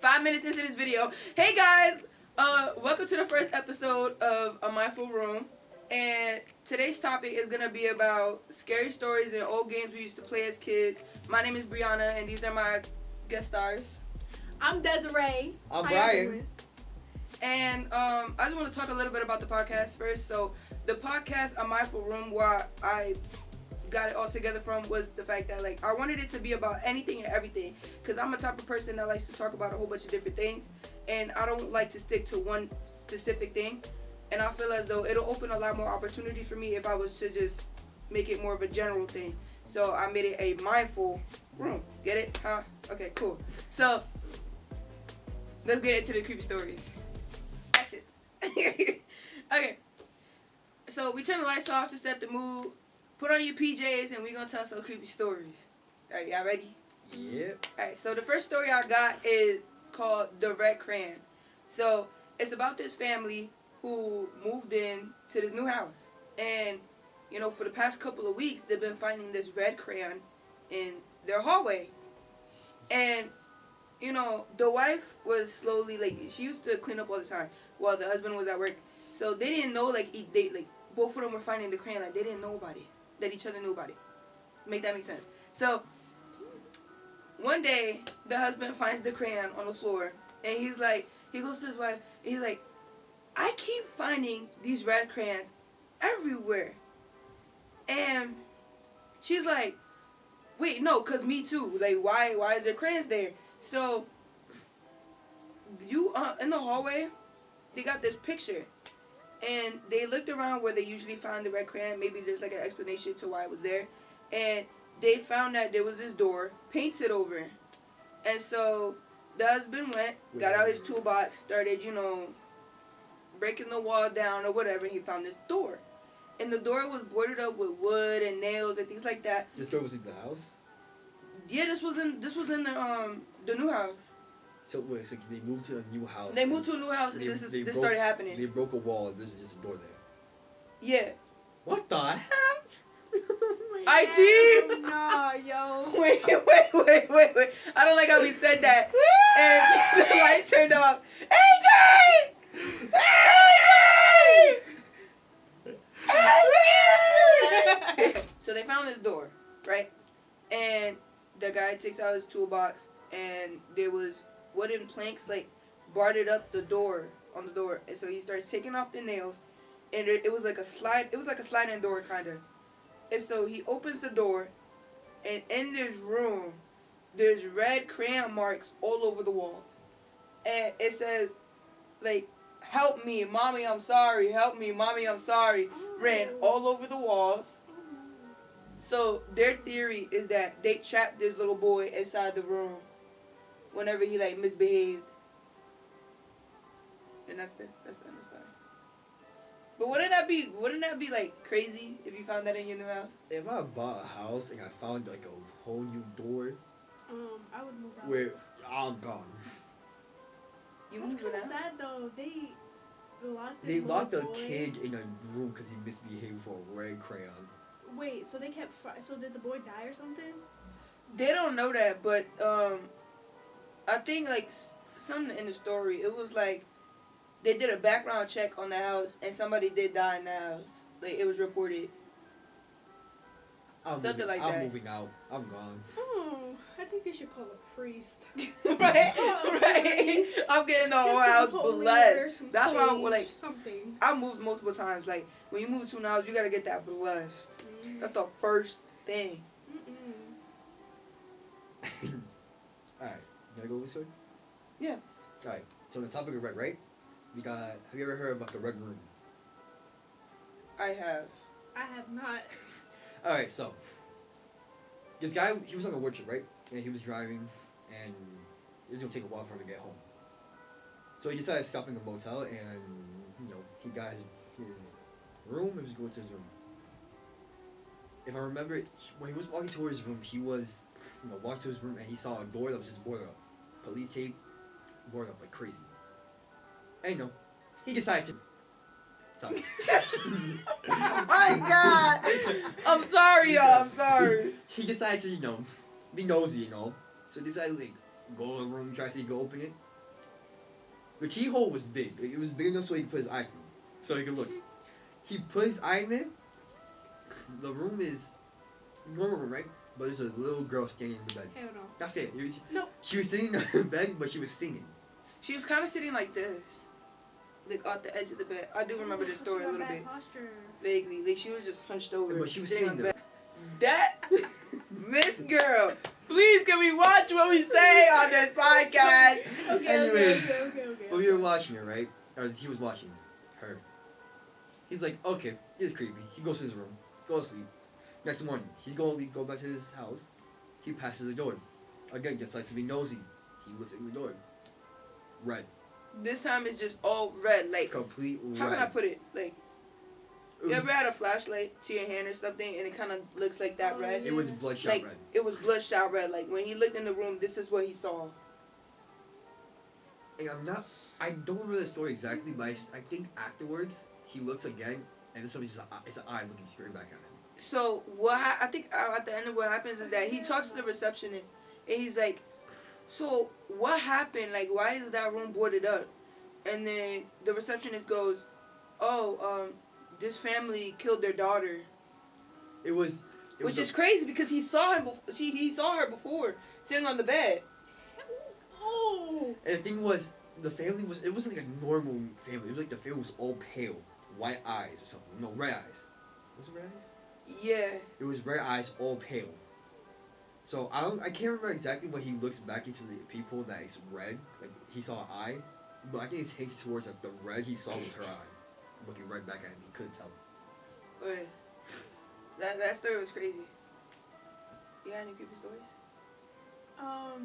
5 minutes into this video. Hey guys, welcome to the first episode of A Mindful Room. And today's topic is going to be about scary stories and old games we used to play as kids. My name is Brianna, and these are my guest stars. I'm Desiree. I'm Brian. And I just want to talk a little bit about the podcast first. So the podcast, A Mindful Room, where I got it all together from was the fact that I wanted it to be about anything and everything, because I'm a type of person that likes to talk about a whole bunch of different things, and I don't like to stick to one specific thing. And I feel as though it'll open a lot more opportunities for me if I was to just make it more of a general thing. So I made it a mindful room. Get it? Huh? Okay, cool. So let's get into the creepy stories. Action. Okay. So we turn the lights off to set the mood. Put on your PJs and we're going to tell some creepy stories. Alright, y'all ready? Yep. Alright, so the first story I got is called The Red Crayon. So it's about this family who moved in to this new house. And, you know, for the past couple of weeks, they've been finding this red crayon in their hallway. And, you know, the wife was slowly, she used to clean up all the time while the husband was at work. So they didn't know, both of them were finding the crayon. They didn't know about it. That each other knew about it. Make that make sense? So, one day, the husband finds the crayon on the floor. And he goes to his wife, and he's like, I keep finding these red crayons everywhere. And she's like, wait, no, because me too. Why is there crayons there? So, in the hallway, they got this picture. And they looked around where they usually found the red crayon. Maybe there's an explanation to why it was there. And they found that there was this door painted over. And so the husband got out his toolbox, started, breaking the wall down or whatever, and he found this door. And the door was boarded up with wood and nails and things like that. This door was in the house? Yeah, this was in the new house. So wait, so they moved to a new house. They moved to a new house and this started happening. They broke a wall and there's just a door there. Yeah. What the heck? IT! Nah, yo. Wait. I don't like how we said that. And the light turned off. AJ! AJ! So they found this door, right? And the guy takes out his toolbox and there was wooden planks boarded up on the door. And so he starts taking off the nails and it was like a sliding door kind of. And so he opens the door and in this room there's red crayon marks all over the walls. And it says help me, mommy, I'm sorry, help me, mommy, I'm sorry, ran all over the walls. So their theory is that they trapped this little boy inside the room whenever he misbehaved. And that's the end of the story. But wouldn't that be crazy if you found that in your new house? If I bought a house and I found a whole new door, I would move out. where I'm gone. That's kind of sad though. They locked a kid in a room because he misbehaved for a red crayon. Wait, so they kept. So did the boy die or something? They don't know that, but I think something in the story. It was they did a background check on the house and somebody did die in the house. It was reported. I'm moving out. I'm gone. Oh, I think they should call a priest. Right. Priest. I'm getting the whole house blessed. That's why something. I moved multiple times. When you move to an house, you gotta get that blessed. That's the first thing. Alright, you gotta go this way? Yeah. Alright, so the topic of red, right? Have you ever heard about the Red Room? I have. I have not. Alright, so this guy, he was on a work trip, right? And he was driving, and it was gonna take a while for him to get home. So he decided to stop in the motel, and he got his room. He was going to his room. If I remember, when he was walking towards his room, he was, walked to his room, and he saw a door that was just boarded up, police tape, boarded up like crazy. And he decided to. Sorry. Oh my God! I'm sorry, y'all. I'm sorry. He decided to, be nosy, So he decided to, go in the room, try to see if he could open it. The keyhole was big. It was big enough so he could put his eye through, so he could look. He put his eye in there. The room is normal room, right? But there's a little girl standing in the bed. Hell no. That's it. Nope. She was sitting on the bed, but she was singing. She was kind of sitting like this, like at the edge of the bed. I do remember this story a little bit Posture. vaguely. Like she was just hunched over, But she was sitting sitting on the there. bed. That Miss Girl, please can we watch what we say on this podcast? Okay, Anyways, okay. When we were watching her, right? Or he was watching her. He's like, okay, it's creepy. He goes to his room, goes to sleep. Next morning, he's going to go back to his house. He passes the door. Again, just likes to be nosy. He looks in the door. Red. This time it's just all red. Like, Complete red. how can I put it? Like, you ever had a flashlight to your hand or something and it kind of looks like that red? It was bloodshot Like, red. it was bloodshot red. Like, when he looked in the room, this is what he saw. And I don't remember the story exactly, but I think afterwards, he looks again, and then somebody's it's an eye looking straight back at him. So, I think at the end of what happens is that he talks to the receptionist and he's like, so, what happened? Like, why is that room boarded up? And then the receptionist goes, oh, this family killed their daughter. Which is crazy because he saw him. He saw her before sitting on the bed. Oh. And the thing was, the family it wasn't like a normal family. It was like the family was all pale, white eyes or something. No, red eyes. Was it red eyes? Yeah. It was red eyes, all pale. So I can't remember exactly when he looks back into the people that it's red. Like he saw an eye, but I think it's hinted towards like the red he saw was her eye, looking right back at him. He couldn't tell. Wait. That story was crazy. You got any creepy stories? I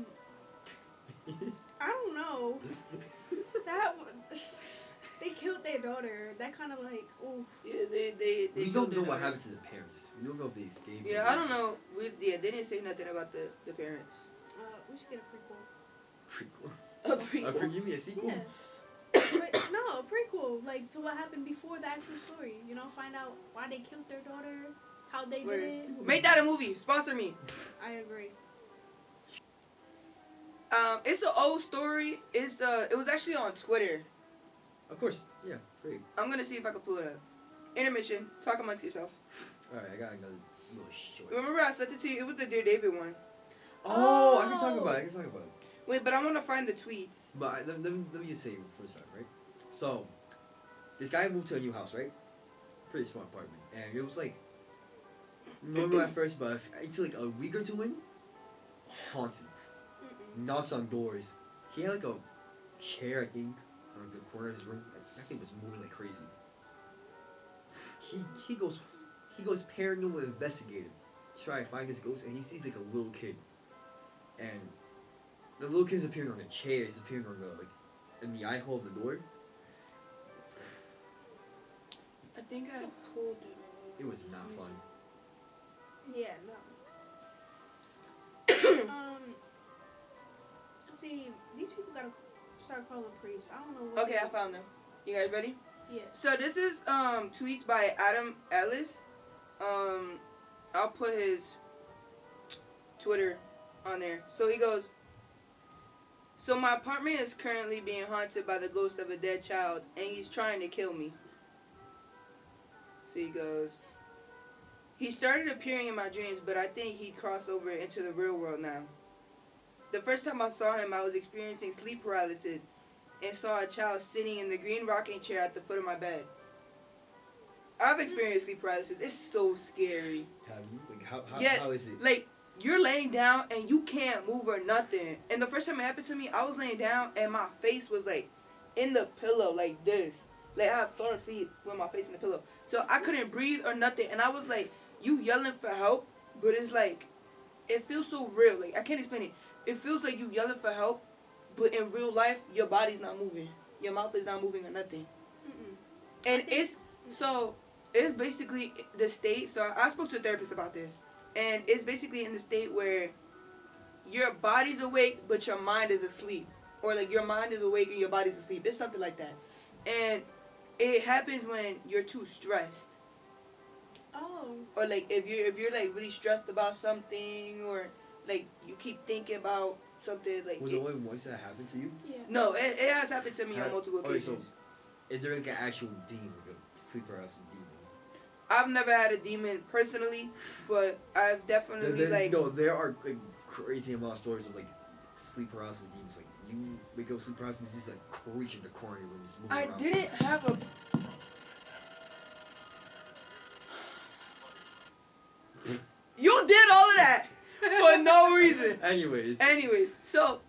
don't know. They killed their daughter. That kind of like, oh. Yeah, they We killed don't know their what daughter. happened to the parents. We don't know if they escaped. Yeah, I don't know. They didn't say nothing about the parents. We should get a prequel. Prequel. A prequel. You mean a sequel? Yeah. But no, a prequel, like to what happened before the actual story. You know, find out why they killed their daughter, how they did it. Make that a movie. Sponsor me. I agree. It's an old story. It was actually on Twitter. Of course. Yeah. Great. I'm gonna see if I can pull it up. Intermission. Talk amongst yourself. All right. I got another little short. Remember I sent it to you? It was the Dear David one. Oh, I can talk about it. Wait, but I want to find the tweets. But let me just say for a second, right? So, this guy moved to a new house, right? Pretty small apartment, and it was like normal at first, but until like a week or two in, haunted. Knocks on doors. He had like a chair, I think, on the corner of his room. That thing was moving like crazy. He goes paranormal investigative to try to find this ghost, and he sees like a little kid, and the little kid's appearing on the chair. He's appearing on in the eye hole of the door. I think I pulled it. It was not fun. Yeah, no. See, these people gotta start calling priests. I don't know what. Okay, I found them. You guys ready? Yeah. So this is tweets by Adam Ellis. I'll put his Twitter on there. So he goes, so my apartment is currently being haunted by the ghost of a dead child, and he's trying to kill me. So he goes, he started appearing in my dreams, but I think he crossed over into the real world now. The first time I saw him, I was experiencing sleep paralysis and saw a child sitting in the green rocking chair at the foot of my bed. I've experienced sleep paralysis. It's so scary. Have you? Like how is it? Like, you're laying down and you can't move or nothing. And the first time it happened to me, I was laying down and my face was like in the pillow like this. Like I had fallen asleep with my face in the pillow. So I couldn't breathe or nothing. And I was like, you yelling for help, but it's like, it feels so real. Like, I can't explain it. It feels like you yelling for help, but in real life, your body's not moving. Your mouth is not moving or nothing. And it's basically the state. So I spoke to a therapist about this. And it's basically in the state where your body's awake, but your mind is asleep. Or like your mind is awake and your body's asleep. It's something like that. And it happens when you're too stressed. Oh. Or like if you're like really stressed about something, or like you keep thinking about something like. Was it only once that happened to you? Yeah. No, it has happened to me on multiple Okay, so occasions. is there like an actual demon, like a sleep paralysis demon? I've never had a demon personally, but I've definitely No, there are like crazy amount of stories of like sleep paralysis demons. Like you wake up sleep paralysis, and it's just like creature in the corner of your room, just moving I around. didn't have a. You did all of that for no reason. Anyways, So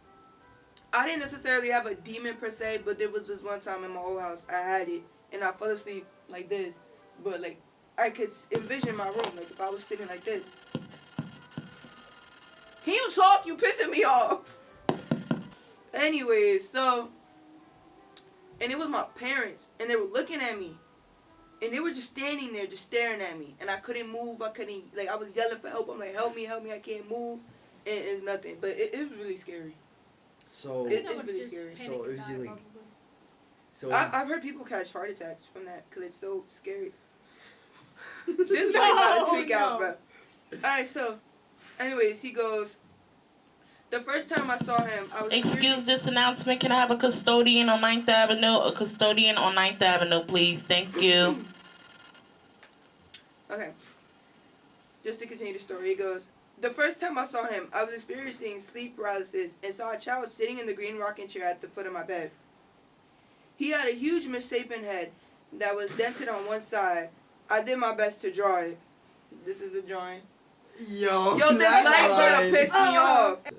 I didn't necessarily have a demon per se, but there was this one time in my old house I had it, and I fell asleep like this, but like I could envision my room, like if I was sitting like this. Can you talk? You pissing me off. Anyways, so, and it was my parents, and they were looking at me, and they were just standing there, just staring at me, and I couldn't move. I was yelling for help. I'm like, help me, I can't move, and it's nothing. But it was really scary. so It's really scary. So it was like, I've heard people catch heart attacks from that because it's so scary. This is like about to tweak out, bro. Alright, so, anyways, he goes, the first time I saw him, I was... Excuse this announcement. Can I have a custodian on 9th Avenue? A custodian on 9th Avenue, please. Thank you. Okay. Just to continue the story, he goes, the first time I saw him, I was experiencing sleep paralysis and saw a child sitting in the green rocking chair at the foot of my bed. He had a huge misshapen head that was dented on one side. I did my best to draw it. This is the drawing. Yo, this light's trying to piss me off. That's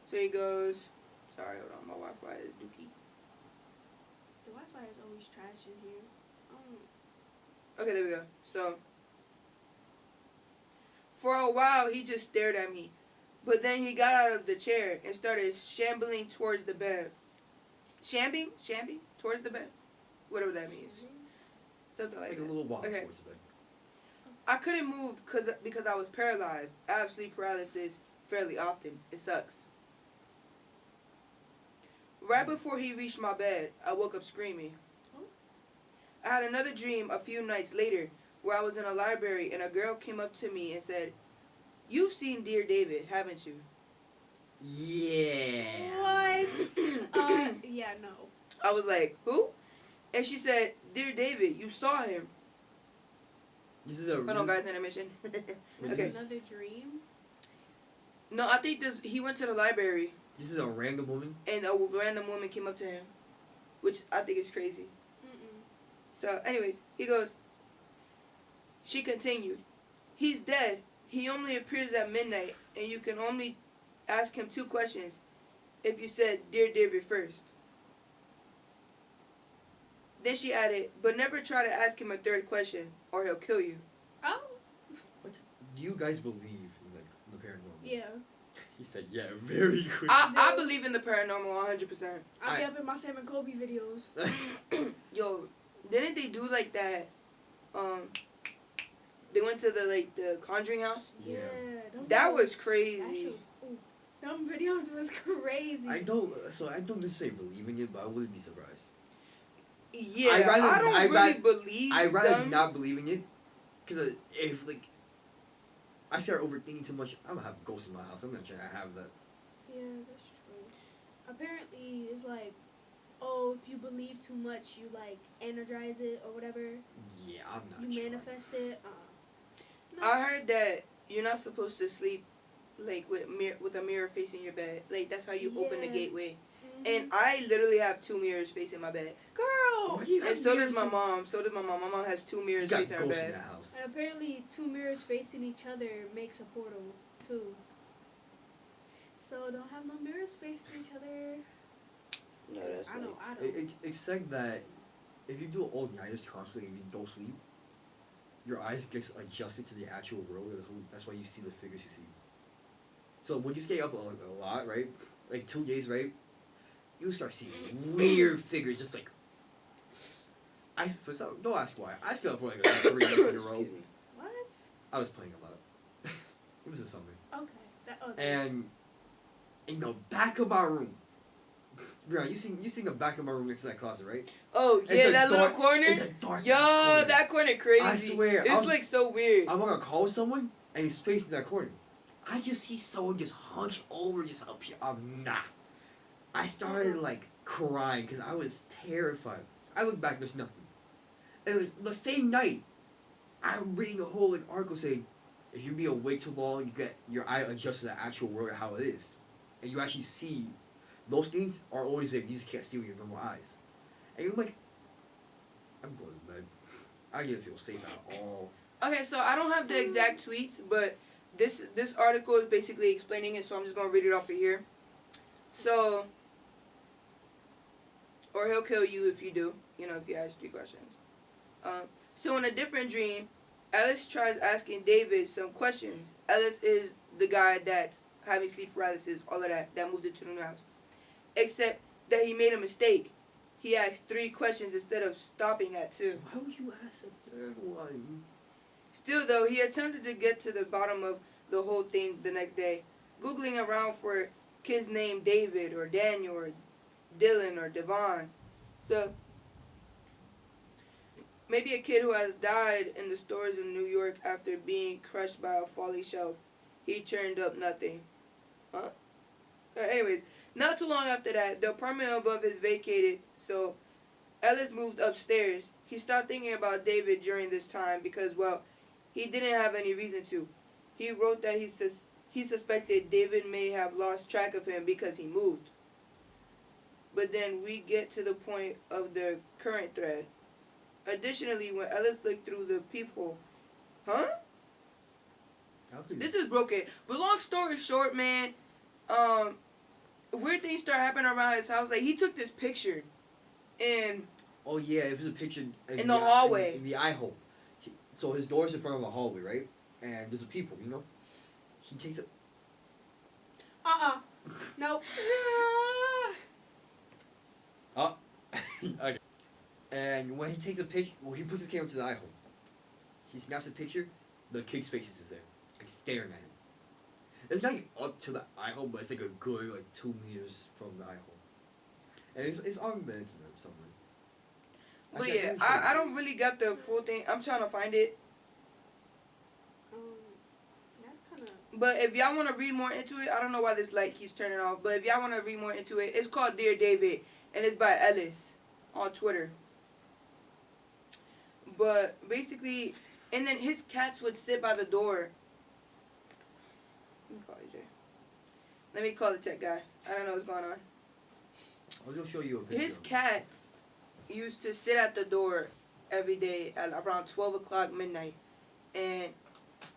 So he goes, sorry, hold on, my Wi-Fi is dookie. The Wi-Fi is always trash in here. Okay, there we go. So, for a while, he just stared at me. But then he got out of the chair and started shambling towards the bed. Shambling towards the bed? Whatever that means. Something like like a that. little walk Okay. towards the bed. I couldn't move because I was paralyzed. I have sleep paralysis fairly often. It sucks. Right before he reached my bed, I woke up screaming. I had another dream a few nights later where I was in a library and a girl came up to me and said, "You've seen Dear David, haven't you?" Yeah. What? Yeah, no. I was like, "Who?" And she said, "Dear David, you saw him." This is a. Hold on, guys, intermission. Wait, Okay. Another dream? No, I think he went to the library This is a random woman. and a random woman came up to him, which I think is crazy. Mm-mm. So, anyways, he goes, she continued, "He's dead. He only appears at midnight, and you can only ask him 2 questions if you said, 'Dear David' first." Then she added, "But never try to ask him a 3rd question, or he'll kill you." Oh. What? Do you guys believe in like the paranormal? Yeah. He said, "Yeah, very quick." I believe in the paranormal 100%. I'll be up in my Sam and Kobe videos. Yo, didn't they do like that? They went to the Conjuring house. Yeah. them That videos- was that crazy. shit was- ooh, them videos was crazy. I don't necessarily believe in it, but I wouldn't be surprised. Yeah, I'd I don't really believe I'd rather them. not believe in it, because if like I start overthinking too much, I'm gonna have ghosts in my house. I'm not trying to have that. Yeah, that's true. Apparently, it's like, oh, if you believe too much, you like energize it or whatever. Yeah, I'm not. You sure. manifest it. No. I heard that you're not supposed to sleep like with a mirror facing your bed. Like that's how you open the Yeah. gateway. Mhm. And I literally have 2 mirrors facing my bed. Girl. Why do you And have so does mirrors my in- mom. So does my mom. My mom has 2 You mirrors got facing her ghosts in bed. that house. And apparently, 2 mirrors facing each other makes a portal too. So don't have no mirrors facing each other. No, that's I like, don't. Except that if you do all nighters constantly and you don't sleep, your eyes gets adjusted to the actual world. That's why you see the figures you see. So when you stay up a lot, right? Like 2 days, right? You start seeing weird figures, just like. Don't ask why. I stayed up for like 3 days in a row. Excuse me. What? I was playing a lot. It was a summer. Okay. And in the back of my room, Brian, you seen the back of my room next to that closet, right? Oh It's yeah, a that little dark- corner. It's a dark Yo, corner. that corner crazy. I swear, it's like so weird. I'm gonna call someone, and he's facing that corner. I just see someone just hunched over, just up here. Nah. I started like crying because I was terrified. I look back, there's nothing. And like, the same night, I'm reading a whole like article saying, if you be awake too long, you get your eye adjusted to the actual world how it is, and you actually see. Those things are always there. You just can't see with your normal eyes. And you're like, I'm going to bed. I didn't feel safe at all. Okay, so I don't have the exact tweets, but this article is basically explaining it, so I'm just gonna read it off of here. So, or he'll kill you if you do. You know, if you ask 3 questions. So in a different dream, Ellis tries asking David some questions. Ellis is the guy that's having sleep paralysis, all of that moved into the new house. Except that he made a mistake. He asked 3 questions instead of stopping at 2. Why would you ask a third one? Still, though, he attempted to get to the bottom of the whole thing the next day, Googling around for kids named David or Daniel or Dylan or Devon. So, maybe a kid who has died in the stores in New York after being crushed by a falling shelf. He turned up nothing. Huh? Anyways, not too long after that, the apartment above is vacated, so Ellis moved upstairs. He stopped thinking about David during this time because, well, he didn't have any reason to. He wrote that he suspected David may have lost track of him because he moved. But then we get to the point of the current thread. Additionally, when Ellis looked through the peephole, huh? This is broken. But long story short, man, weird things start happening around his house. Like, he took this picture, and oh yeah, it was a picture in the hallway, in the eye hole. So his door's in front of a hallway, right? And there's a people, you know. He takes it. Nope. Oh. Okay. And when he takes a picture, well, he puts his camera to the eye hole. He snaps a picture. The kid's face is there, like staring at him. It's not like up to the eye hole, but it's like a good 2 meters from the eye hole. And it's on the internet somewhere. But yeah, I don't really got the full thing. I'm trying to find it. That's kind of. But if y'all want to read more into it, I don't know why this light keeps turning off. But if y'all want to read more into it, it's called Dear David, and it's by Ellis on Twitter. But basically, and then his cats would sit by the door. Let me call the tech guy. I don't know what's going on. I was gonna show you a picture. His cats used to sit at the door every day at around 12 o'clock midnight, and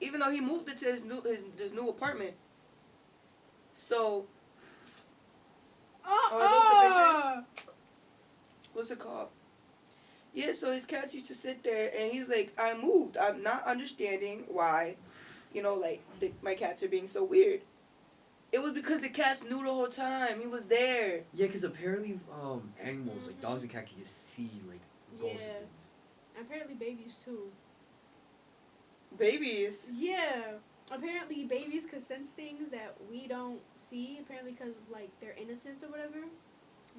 even though he moved into his new apartment, so are those the pictures? What's it called? Yeah, so his cats used to sit there, and he's like, I moved. I'm not understanding why, my cats are being so weird. It was because the cats knew the whole time. He was there. Yeah, because apparently animals, like dogs and cats, can just see, ghosts and things. Apparently babies, too. Babies? Yeah. Apparently babies can sense things that we don't see, apparently because of, their innocence or whatever.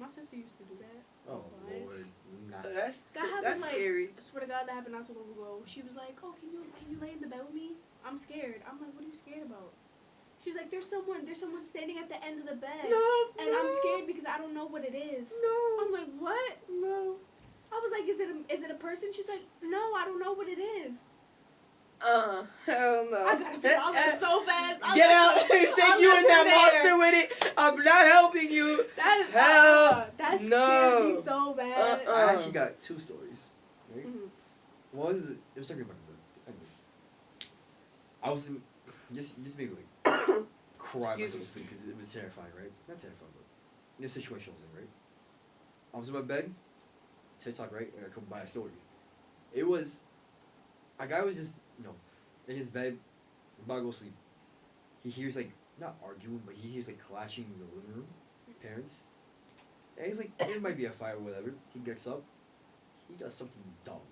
My sister used to do that. Oh, Lord. Nah. That's happened, scary. I swear to God, that happened not so long ago. She was like, oh, can you lay in the bed with me? I'm scared. I'm like, what are you scared about? She's like, there's someone standing at the end of the bed. And I'm scared because I don't know what it is. No. I'm like, what? No. I was like, is it a person? She's like, no, I don't know what it is. Hell no. I gotta pee all that so fast. Get out. Take you in that monster with it. I'm not helping you. That scared no. me so bad. I actually got 2 stories. Right? Mm-hmm. One is, it was talking about I was in, just maybe cry myself to sleep because it was terrifying, right? Not terrifying, but in this situation I was in, right? I was in my bed, TikTok, right? And I come by a story. It was, a guy was just, in his bed, about to go sleep. He hears, not arguing, but he hears, clashing in the living room, parents. And he's like, it might be a fight or whatever. He gets up, he does something dumb.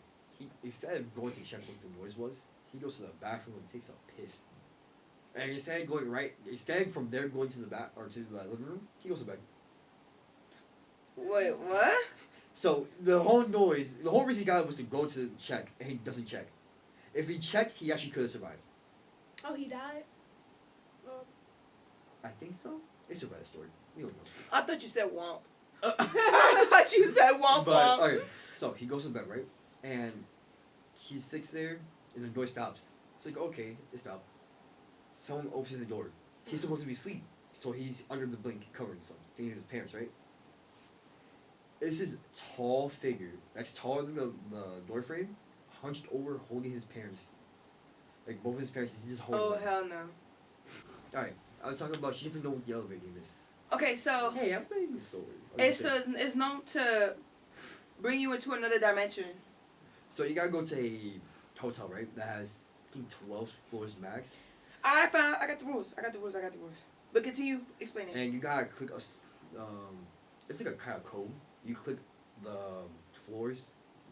Instead of going to check what the noise was, he goes to the bathroom and takes a piss. And instead from there going to the to the living room, he goes to bed. Wait, what? So the whole reason he got it was to go to check, and he doesn't check. If he checked, he actually could have survived. Oh, he died? Oh. I think so. It's a Reddit story. We don't know. I thought you said womp. I thought you said womp But womp. okay, so he goes to bed, right? And he sits there, and the door stops. It's like, okay, it stopped. Someone opens the door. He's supposed to be asleep, so he's under the blanket covering something. Thinking it's his parents, right? It's this tall figure that's taller than the door frame, hunched over, holding his parents. Like both of his parents, he's just holding. Oh them. hell no. All right, I was talking about she doesn't know what the elevator game is. Okay, so Hey, I'm playing this story. it's known to bring you into another dimension. So you gotta go to a hotel, right? That has I think 12 floors max. I got the rules. But continue explaining. And you gotta click it's like a kind of code. You click the floors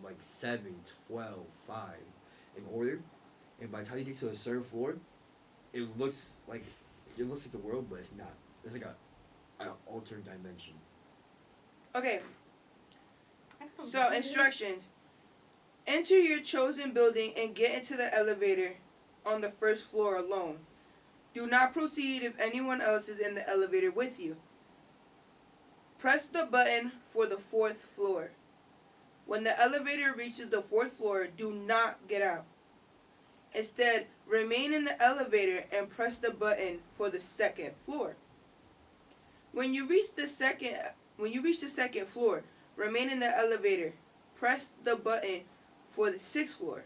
like 7, 12, 5 in order, and by the time you get to a certain floor, it looks like the world, but it's not. It's like an altered dimension. Okay, I don't know so what it is. instructions. Enter your chosen building and get into the elevator on the first floor alone. Do not proceed if anyone else is in the elevator with you. Press the button for the 4th floor. When the elevator reaches the 4th floor, do not get out. Instead, remain in the elevator and press the button for the 2nd floor. When you reach the second floor, remain in the elevator. Press the button for the 6th floor.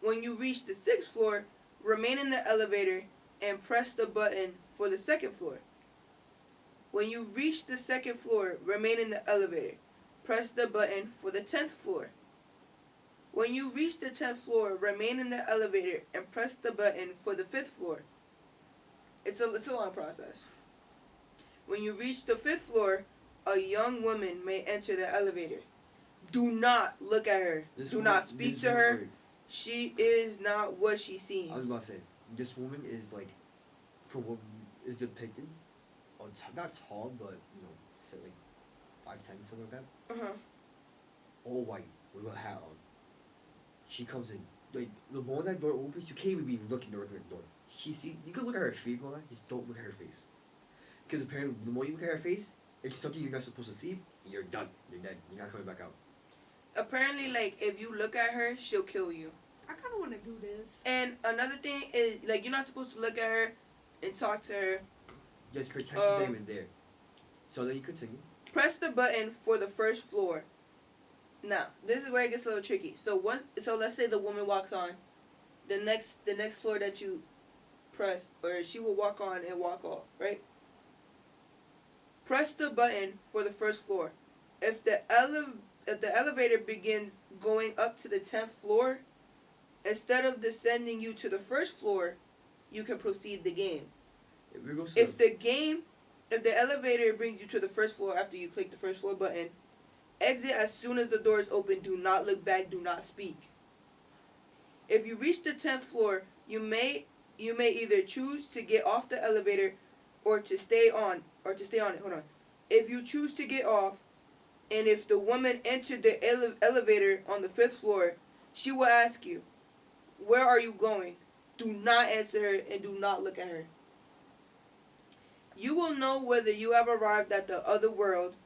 When you reach the 6th floor, remain in the elevator and press the button for the 2nd floor. When you reach the 2nd floor, remain in the elevator. Press the button for the 10th floor. When you reach the 10th floor, remain in the elevator and press the button for the 5th floor. It's a long process. When you reach the 5th floor, a young woman may enter the elevator. Do not look at her. Do not speak to her. She is not what she seems. I was about to say, this woman is like, for what is depicted, not tall, but say like 5'10", something like that. Uh-huh. All white with a hat on. She comes in. Like the moment that door opens, you can't even be looking directly at the door. You can look at her face, going like, just don't look at her face. Because apparently, the more you look at her face, it's something you're not supposed to see. You're done. You're dead. You're not coming back out. Apparently, like, if you look at her, she'll kill you. I kind of want to do this. And another thing is, like, you're not supposed to look at her and talk to her. Just protect them in there. So then you continue. Press the button for the 1st floor. Now, this is where it gets a little tricky. So let's say the woman walks on. The next floor that you press, or she will walk on and walk off, right? Press the button for the 1st floor. If the elevator begins going up to the 10th floor, instead of descending you to the 1st floor, you can proceed the game. If the elevator brings you to the 1st floor after you click the 1st floor button, exit as soon as the doors open. Do not look back. Do not speak. If you reach the 10th floor, you may either choose to get off the elevator or to stay on it. Hold on. If you choose to get off, and if the woman entered the elevator on the 5th floor, she will ask you, "Where are you going?" Do not answer her and do not look at her. You will know whether you have arrived at the other world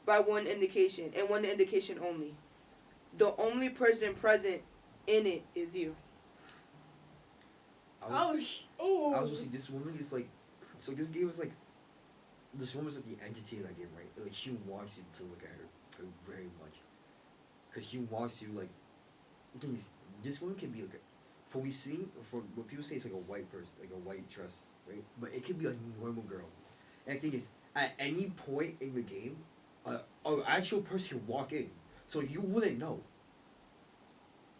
by one indication, and one indication only. The only person present in it is you. I was gonna say, this woman is like, so this game is like, this woman's like the entity in that game, right? Like she wants you to look at her like, very much, cause she wants you like. The thing is, this woman can be like, for what people say, it's like a white person, like a white dress, right? But it can be a normal girl. And the thing is, at any point in the game, an actual person can walk in, so you wouldn't know.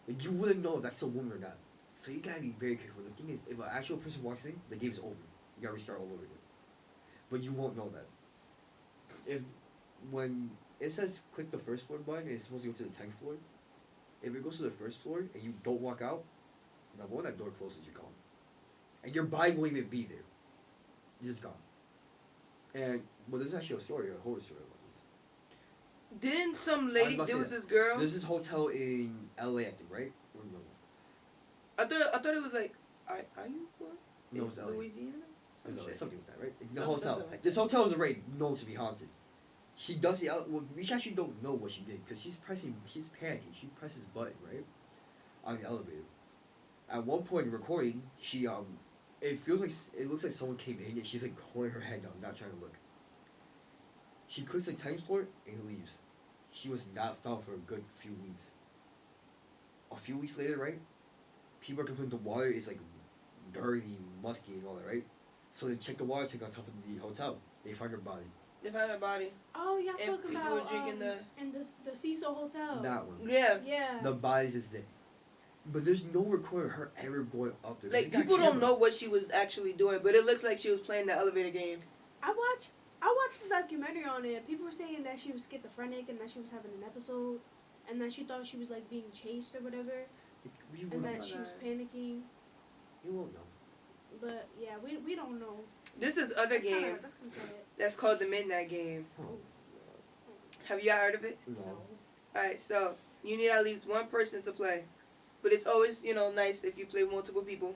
Like you wouldn't know if that's a woman or not. So you gotta be very careful. The thing is, if an actual person walks in, the game's over. You gotta restart all over again. But you won't know that. When it says click the 1st floor button, and it's supposed to go to the 10th floor. If it goes to the 1st floor and you don't walk out, the moment that door closes, you're gone. And your body won't even be there. You're just gone. And there's actually a horror story about this. Didn't some lady? There was this girl. There's this hotel in LA, I think, right? Or no? I thought it was like, are you what? No, it's LA. Louisiana. Something like that, right? The Something hotel. like This that. hotel is already known to be haunted. She does it out. Well, we actually don't know what she did because she's panicking. She presses button, right, on the elevator. At one point in the recording, it looks like someone came in and she's like holding her head down, not trying to look. She clicks the time floor and leaves. She was not found for a good few weeks. A few weeks later, right? People are complaining the water is like dirty, musky, and all that, right? So they check the water tank on top of the hotel. They find her body. They found her body. Oh, y'all And talking people about were drinking in the Cecil Hotel. That one. Yeah. Yeah. The body's just there. But there's no recording of her ever going up there. Like They got people don't know cameras. what she was actually doing, but it looks like she was playing the elevator game. I watched the documentary on it. People were saying that she was schizophrenic and that she was having an episode, and that she thought she was like being chased or whatever, We and won't that know. she was panicking. You won't know. But yeah, we don't know. This is other That's game kinda sad. that's called the Midnight Game. Oh. Have you heard of it? No. Alright, so you need at least one person to play. But it's always, nice if you play multiple people.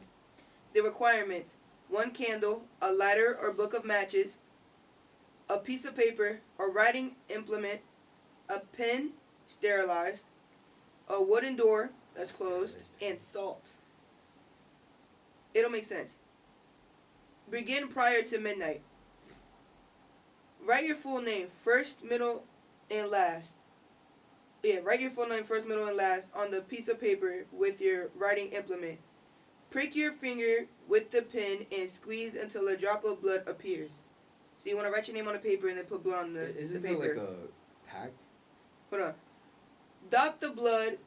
The requirements: 1 candle, a lighter or book of matches, a piece of paper, a writing implement, a pen, sterilized, a wooden door that's closed, and salt. It'll make sense. Begin prior to midnight. Write your full name, first, middle, and last. Yeah, write your full name, first, middle, and last on the piece of paper with your writing implement. Prick your finger with the pen and squeeze until a drop of blood appears. So you want to write your name on the paper and then put blood on the Isn't paper. there like a pact? Hold on. Dot the blood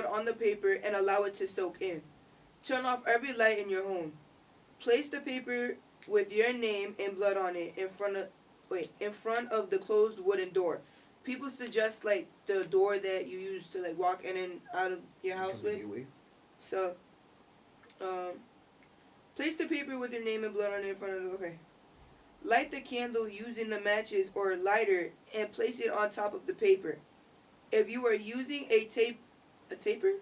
on the paper and allow it to soak in. Turn off every light in your home. Place the paper with your name and blood on it in front of the closed wooden door. People suggest like the door that you use to like walk in and out of your house with. So, place the paper with your name and blood on it in front of the. Okay. Light the candle using the matches or lighter and place it on top of the paper. If you are using a taper,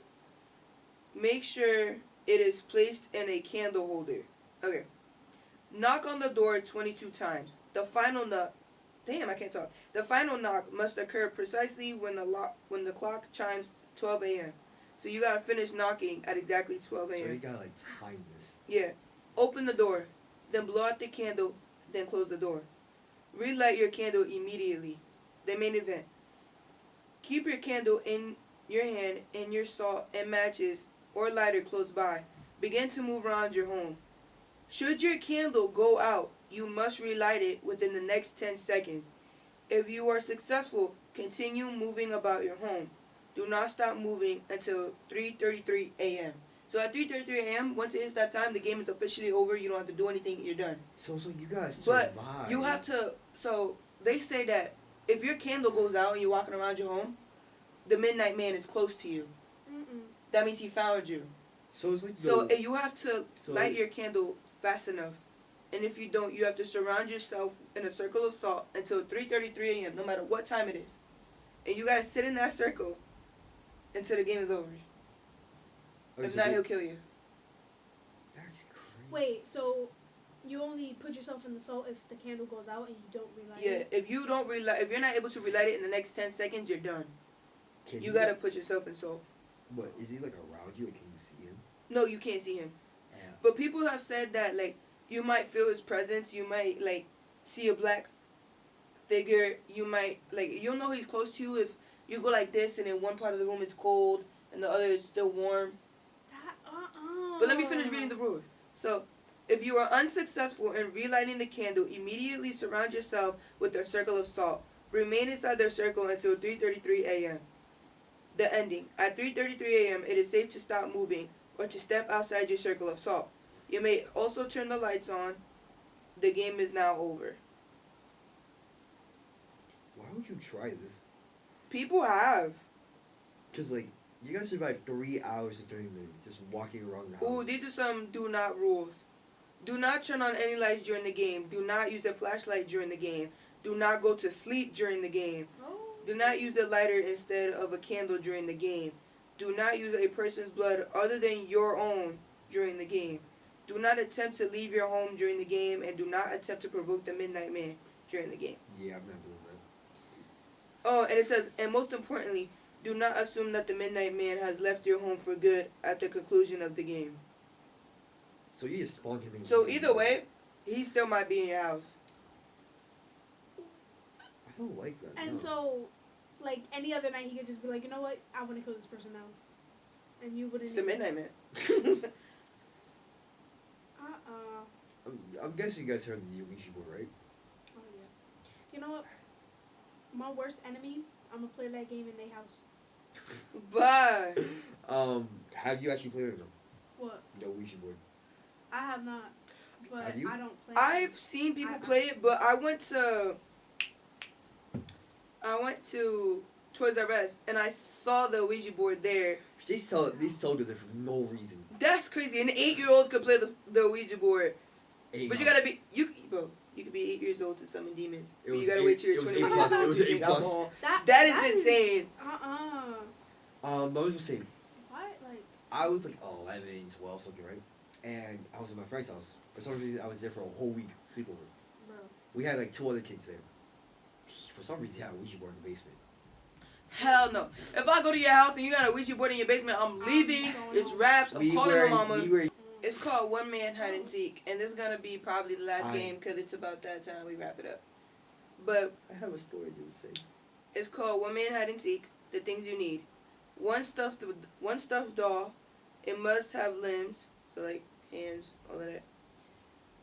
make sure it is placed in a candle holder. Okay. Knock on the door 22 times. The final knock. Damn, I can't talk. The final knock must occur precisely when the clock chimes 12 a.m. So you gotta finish knocking at exactly 12 a.m. So you gotta like time this. Yeah. Open the door, then blow out the candle, then close the door. Relight your candle immediately. The main event. Keep your candle in your hand and your salt and matches or lighter close by. Begin to move around your home. Should your candle go out, you must relight it within the next 10 seconds. If you are successful, continue moving about your home. Do not stop moving until 3:33 a.m. So at 3:33 a.m., once it hits that time, the game is officially over. You don't have to do anything. You're done. So it's like you gotta But survive. you have to. So they say that if your candle goes out and you're walking around your home, the midnight man is close to you. That means he found you. So it's like So you have to light your candle fast enough. And if you don't, you have to surround yourself in a circle of salt until 3:33 a.m., no matter what time it is. And you gotta sit in that circle until the game is over. If not, he'll kill you. That's crazy. Wait, so you only put yourself in the salt if the candle goes out and you don't relight Yeah, it? if you're not able to relight it in the next 10 seconds, you're done. You gotta put yourself in salt. What, is he like around you? Like, can you see him? No, you can't see him. Yeah. But people have said that, like, you might feel his presence. You might, like, see a black figure. You might, like, you'll know he's close to you if you go like this and in one part of the room it's cold and the other is still warm. But let me finish reading the rules. So, if you are unsuccessful in relighting the candle, immediately surround yourself with a circle of salt. Remain inside the circle until 3:33 a.m. The ending. At 3:33 a.m., it is safe to stop moving or to step outside your circle of salt. You may also turn the lights on. The game is now over. Why would you try this? People have. Because, like, you gotta survive 3 hours and 30 minutes just walking around the house. Ooh, these are some do not rules. Do not turn on any lights during the game. Do not use a flashlight during the game. Do not go to sleep during the game. Do not use a lighter instead of a candle during the game. Do not use a person's blood other than your own during the game. Do not attempt to leave your home during the game, and do not attempt to provoke the Midnight Man during the game. Yeah, I'm not doing that. Oh, and it says, and most importantly, do not assume that the Midnight Man has left your home for good at the conclusion of the game. So you just spawn him in. So either way, he still might be in your house. I don't like that. And no. so, like, any other night, he could just be like, you know what? I want to kill this person now. And you wouldn't. It's the Midnight Man. I'm guessing you guys heard of the Ouija board, right? Oh, yeah. You know what? My worst enemy, I'm going to play that game in their house. Bye. Have you actually played it? What? The Ouija board. I have not. But Have you? I don't play I've seen people play it, but I went to Toys R Us and I saw the Ouija board there. They sold it there for no reason. That's crazy. And 8-year-olds could play the Ouija board. Hey, But you gotta be you could be 8 years old to summon demons. It But was you gotta eight- wait till you're it was 21 eight years plus. It old was to eight drink plus. alcohol. That That is is insane. I was gonna say, What? Like, I was like 11, 12, something, right? And I was at my friend's house. For some reason, I was there for a whole week sleepover. bro. We had like 2 other kids there. For some reason, he had a Ouija board in the basement. Hell no. If I go to your house and you got a Ouija board in your basement, I'm leaving. going It's home. wraps. I'm calling my mama. We were, It's called One Man Hide and Seek, and this is gonna be probably the last I- game because it's about that time we wrap it up. But I have a story to say. it's called One Man Hide and Seek. The things you need: one stuffed doll. It must have limbs, so like hands, all of that.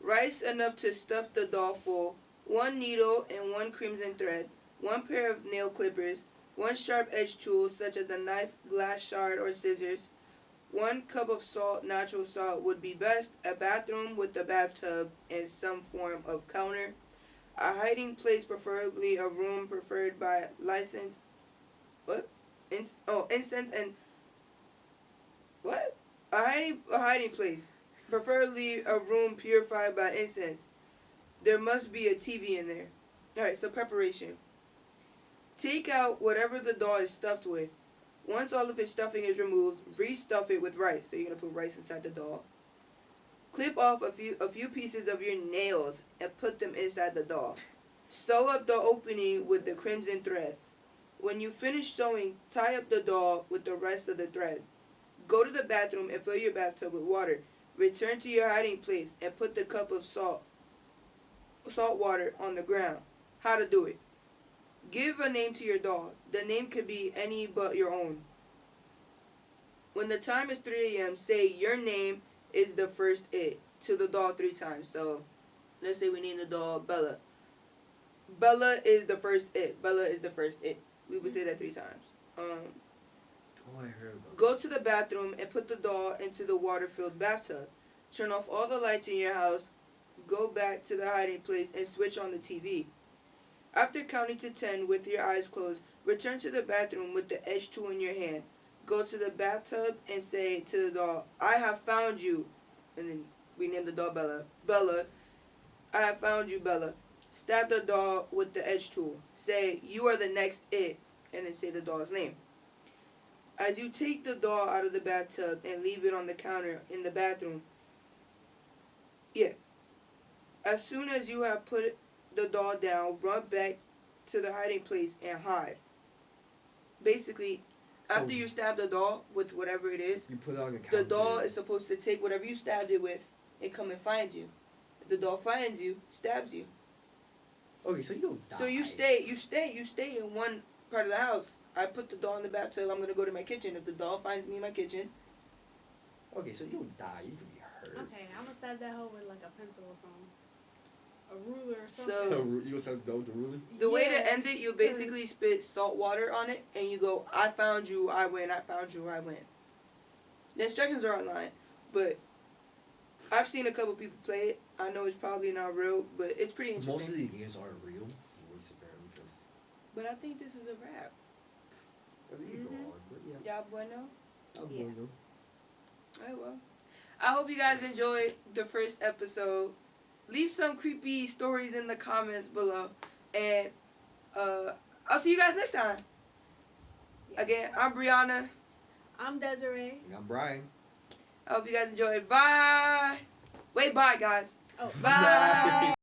Rice enough to stuff the doll full. One needle and one crimson thread. One pair of nail clippers. One sharp edged tool such as a knife, glass shard, or scissors. 1 cup of salt, natural salt would be best. A bathroom with a bathtub and some form of counter. A hiding place, preferably a room preferred by licensed. What? Incense and. What? A hiding place, preferably a room purified by incense. There must be a TV in there. All right. So preparation. Take out whatever the doll is stuffed with. Once all of its stuffing is removed, restuff it with rice. So you're gonna put rice inside the doll. Clip off a few pieces of your nails and put them inside the doll. Sew up the opening with the crimson thread. When you finish sewing, tie up the doll with the rest of the thread. Go to the bathroom and fill your bathtub with water. Return to your hiding place and put the cup of salt water on the ground. How to do it. Give a name to your doll. The name could be any but your own. When the time is 3 a.m., say your name is the first it to the doll 3 times. So, let's say we name the doll Bella. Bella is the first it. Bella is the first it. We would say that 3 times. I heard about Go to the bathroom and put the doll into the water-filled bathtub. Turn off all the lights in your house. Go back to the hiding place and switch on the TV. After counting to 10 with your eyes closed, return to the bathroom with the edge tool in your hand. Go to the bathtub and say to the doll, I have found you. And then we name the doll Bella. Bella, I have found you, Bella. Stab the doll with the edge tool. Say, you are the next it. And then say the doll's name. As you take the doll out of the bathtub and leave it on the counter in the bathroom, as soon as you have put the doll down, run back to the hiding place and hide. Basically, after you stab the doll with whatever it is, you put it on the counter. the doll is supposed to take whatever you stabbed it with and come and find you. If the doll finds you, stabs you. Okay, so you don't die. So you stay in one part of the house. I put the doll in the bathtub. I'm gonna go to my kitchen. If the doll finds me in my kitchen, Okay, so you don't die. You can be hurt. Okay, I'm gonna stab that hoe with like a pencil or something. A ruler or something. So You gonna stab the ruler? the way Yeah. to end it, you basically spit salt water on it, and you go, I found you, I win, I found you, I win. The instructions are online, but I've seen a couple people play it. I know it's probably not real, but it's pretty interesting. Most of the games aren't real. It works apparently because. But I think this is a wrap. I mean, you go on, but yeah. Y'all bueno? I'm Yeah. going to. Alright, well. I hope you guys enjoyed the first episode. Leave some creepy stories in the comments below. And I'll see you guys next time. Yeah. Again, I'm Brianna. I'm Desiree. And I'm Brian. I hope you guys enjoyed. Bye. Wait, bye, guys. Oh. Bye.